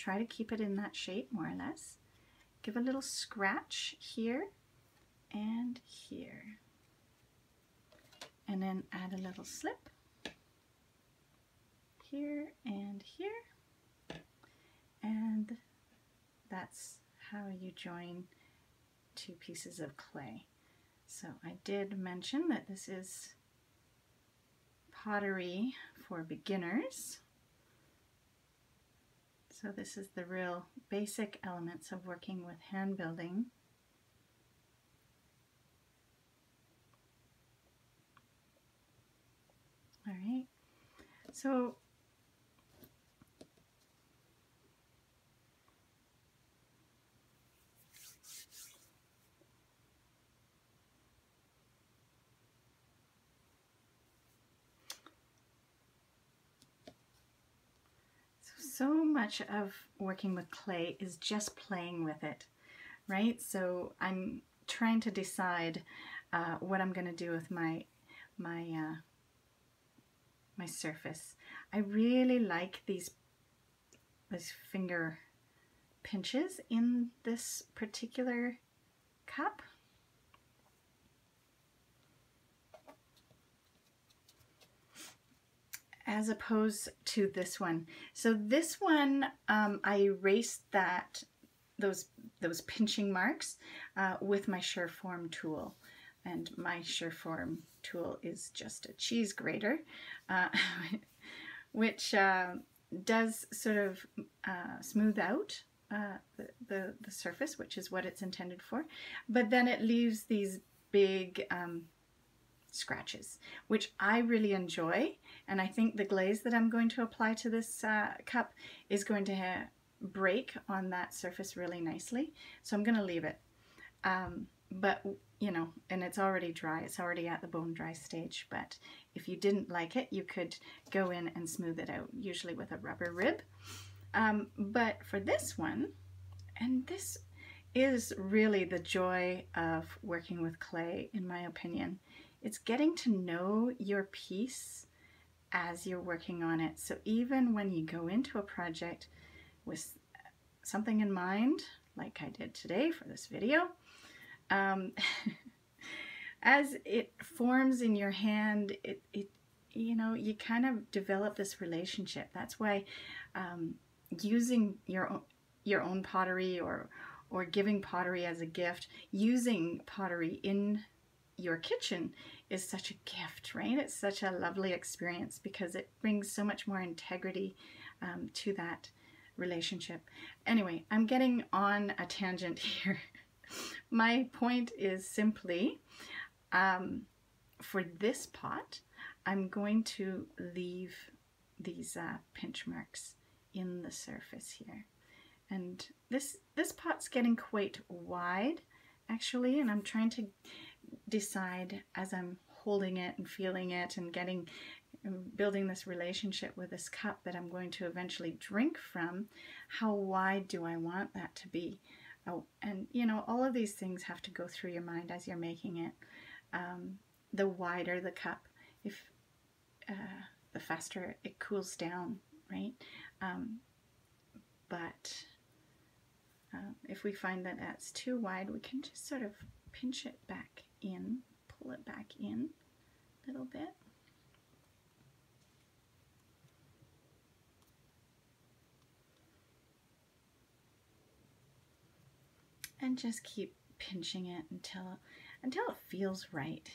try to keep it in that shape more or less. Give a little scratch here and here. And then add a little slip here and here. And that's how you join two pieces of clay. So I did mention that this is pottery for beginners. So this is the real basic elements of working with hand building. All right, so so much of working with clay is just playing with it, right? So I'm trying to decide what I'm going to do with my surface. I really like these finger pinches in this particular cup. As opposed to this one. So this one, I erased those pinching marks with my Surform tool. And my Surform tool is just a cheese grater, which does sort of smooth out the surface, which is what it's intended for. But then it leaves these big scratches, which I really enjoy, and I think the glaze that I'm going to apply to this cup is going to break on that surface really nicely, so I'm going to leave it. But you know, and it's already dry, it's already at the bone dry stage, but if you didn't like it, you could go in and smooth it out, usually with a rubber rib. But for this one, and this is really the joy of working with clay, in my opinion, it's getting to know your piece as you're working on it. So even when you go into a project with something in mind, like I did today for this video, as it forms in your hand, you know, you kind of develop this relationship. That's why using your own pottery or giving pottery as a gift, using pottery in your kitchen is such a gift, right? It's such a lovely experience because it brings so much more integrity to that relationship. Anyway, I'm getting on a tangent here. My point is simply, for this pot, I'm going to leave these pinch marks in the surface here. And this pot's getting quite wide, actually, and I'm trying to decide as I'm holding it and feeling it and building this relationship with this cup that I'm going to eventually drink from, how wide do I want that to be? Oh, and you know, all of these things have to go through your mind as you're making it. The wider the cup, the faster it cools down, right? But if we find that that's too wide, we can just sort of pinch it back in, pull it back in a little bit. And just keep pinching it until it feels right.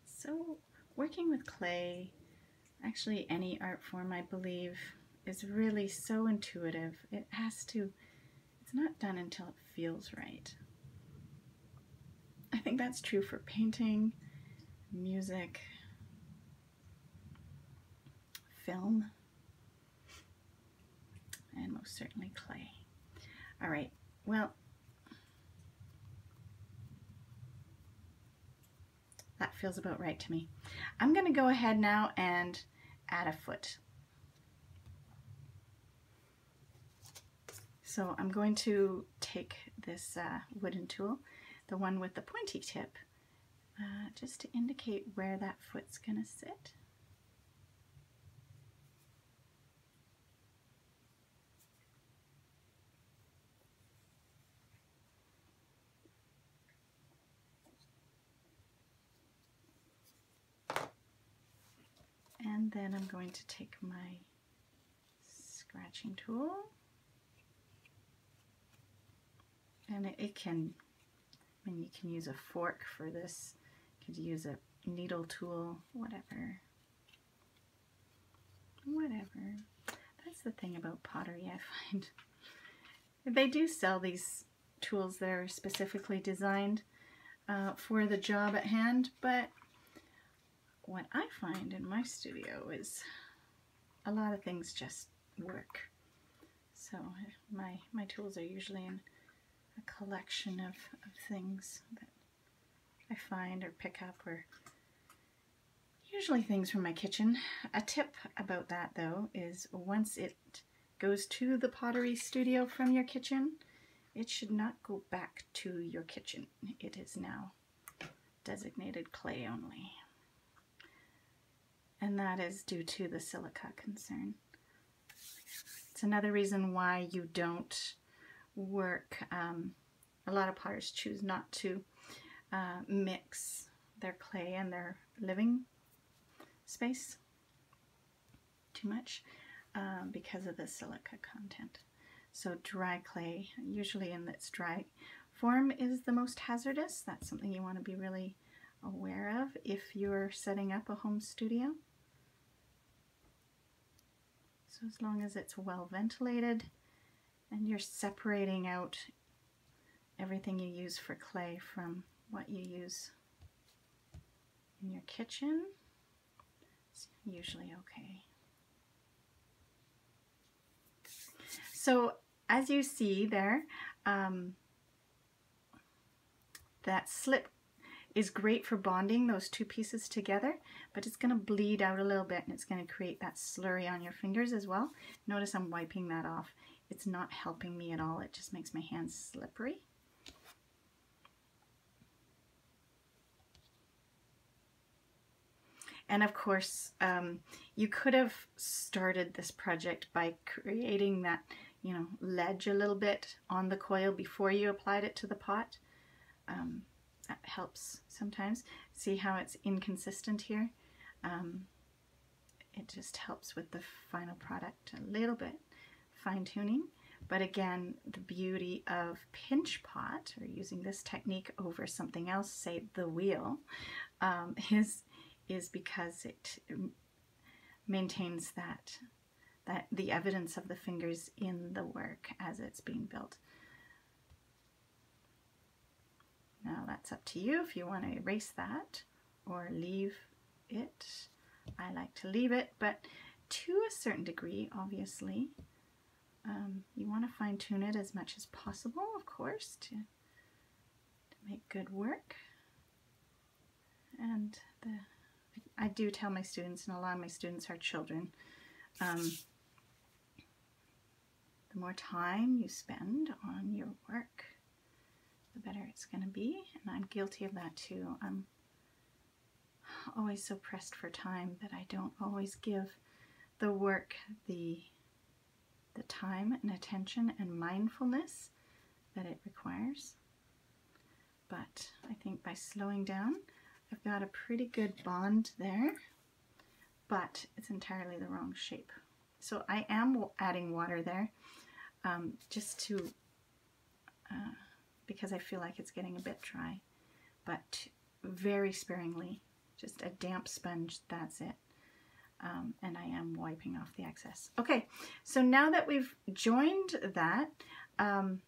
So working with clay, actually any art form, I believe, is really so intuitive. It's not done until it feels right. I think that's true for painting, music, film, and most certainly clay. All right, well, that feels about right to me. I'm going to go ahead now and add a foot. So I'm going to take this wooden tool, the one with the pointy tip, just to indicate where that foot's going to sit. And then I'm going to take my scratching tool, and it can, I mean, you can use a fork for this, you could use a needle tool, whatever. That's the thing about pottery, I find. They do sell these tools that are specifically designed for the job at hand, but what I find in my studio is a lot of things just work. So my tools are usually in a collection of things that I find or pick up, or usually things from my kitchen. A tip about that though is once it goes to the pottery studio from your kitchen, it should not go back to your kitchen. It is now designated clay only. And that is due to the silica concern. It's another reason why you don't work, a lot of potters choose not to mix their clay and their living space too much because of the silica content. So dry clay, usually in its dry form, is the most hazardous. That's something you want to be really aware of if you're setting up a home studio. So as long as it's well ventilated and you're separating out everything you use for clay from what you use in your kitchen, it's usually okay. So as you see there, that slip is great for bonding those two pieces together, but it's going to bleed out a little bit and it's going to create that slurry on your fingers as well. Notice I'm wiping that off. It's not helping me at all. It just makes my hands slippery. And of course, you could have started this project by creating that, you know, ledge a little bit on the coil before you applied it to the pot. That helps sometimes. See how it's inconsistent here? It just helps with the final product a little bit, fine-tuning. But again, the beauty of pinch pot, or using this technique over something else, say the wheel, is because it maintains that the evidence of the fingers in the work as it's being built. Now that's up to you if you want to erase that or leave it. I like to leave it, but to a certain degree, obviously, you want to fine-tune it as much as possible, of course, to make good work. And I do tell my students, and a lot of my students are children, the more time you spend on your work, the better it's going to be. And I'm guilty of that too. I'm always so pressed for time that I don't always give the work the time and attention and mindfulness that it requires. But I think by slowing down, I've got a pretty good bond there, but it's entirely the wrong shape. So I am adding water there, just to, because I feel like it's getting a bit dry, but very sparingly, just a damp sponge, that's it. And I am wiping off the excess. Okay, so now that we've joined that, you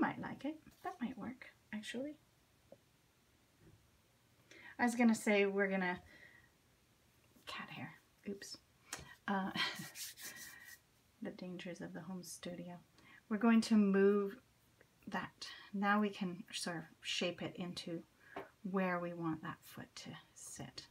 might like it. That might work, actually. I was going to say we're going to, cat hair, oops, the dangers of the home studio. We're going to move that. Now we can sort of shape it into where we want that foot to sit.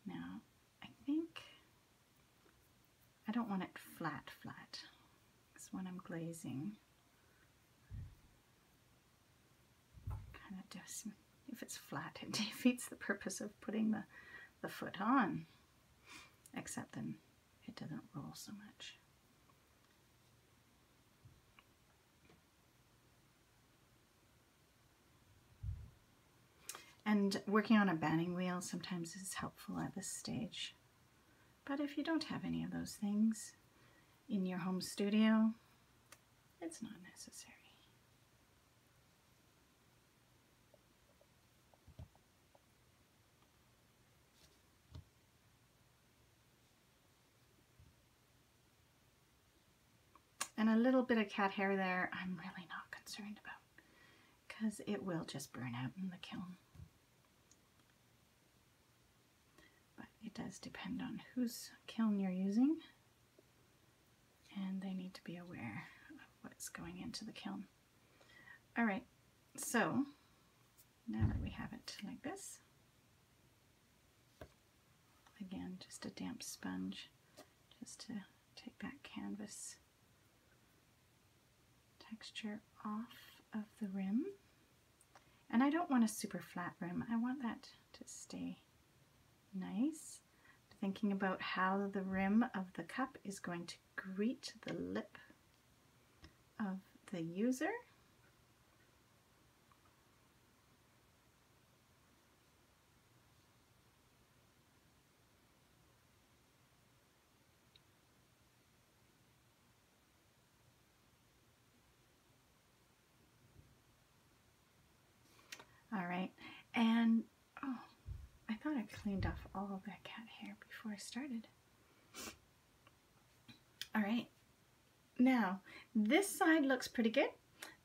Now, I think I don't want it flat. Because when I'm glazing, kind of does, if it's flat, it defeats the purpose of putting the foot on, except then it doesn't roll so much. And working on a banding wheel sometimes is helpful at this stage. But if you don't have any of those things in your home studio, it's not necessary. And a little bit of cat hair there, I'm really not concerned about, because it will just burn out in the kiln. But it does depend on whose kiln you're using, and they need to be aware of what's going into the kiln. All right, so now that we have it like this, again, just a damp sponge just to take that canvas texture off of the rim. And I don't want a super flat rim. I want that to stay nice. Thinking about how the rim of the cup is going to greet the lip of the user. All right, and oh, I thought I cleaned off all of that cat hair before I started. All right, now this side looks pretty good.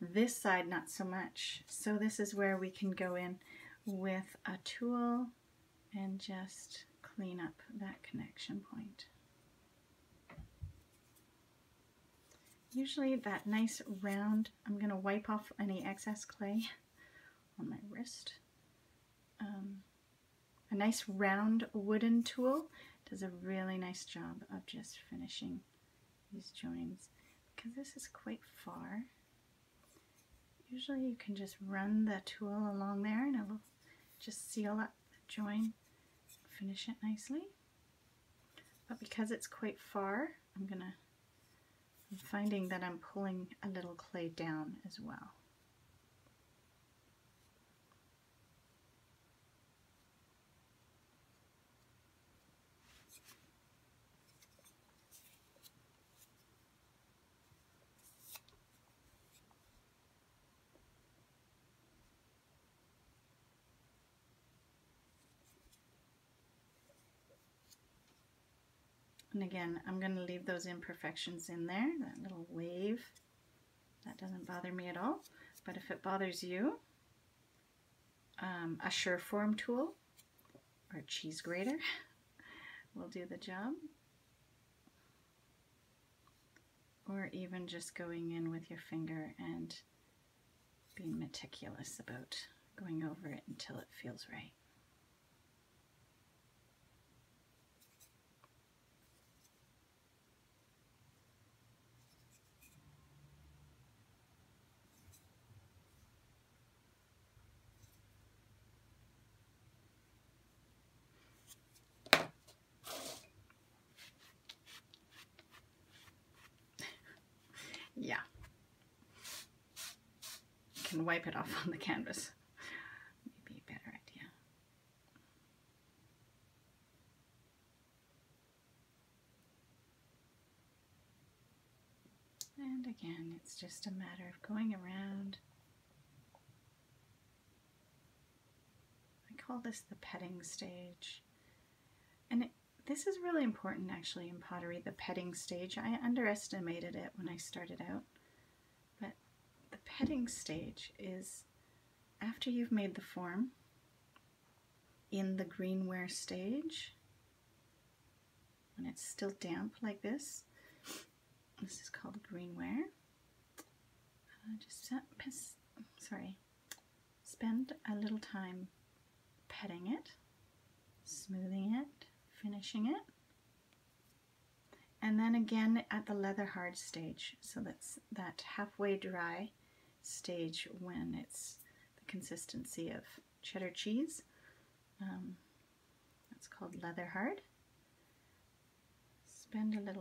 This side not so much. So this is where we can go in with a tool and just clean up that connection point. Usually that nice round, I'm going to wipe off any excess clay on my wrist. A nice round wooden tool does a really nice job of just finishing these joins, because this is quite far. Usually you can just run the tool along there and it will just seal up the join, finish it nicely. But because it's quite far, I'm finding that I'm pulling a little clay down as well. And again, I'm going to leave those imperfections in there, that little wave. That doesn't bother me at all. But if it bothers you, a Sureform tool or a cheese grater will do the job. Or even just going in with your finger and being meticulous about going over it until it feels right. Yeah, you can wipe it off on the canvas. Maybe a better idea. And again, it's just a matter of going around. I call this the petting stage. And this is really important actually in pottery, the petting stage. I underestimated it when I started out. But the petting stage is after you've made the form in the greenware stage, when it's still damp like this. This is called greenware. Spend a little time petting it, smoothing it, finishing it, and then again at the leather hard stage. So that's that halfway dry stage when it's the consistency of cheddar cheese. That's called leather hard. Spend a little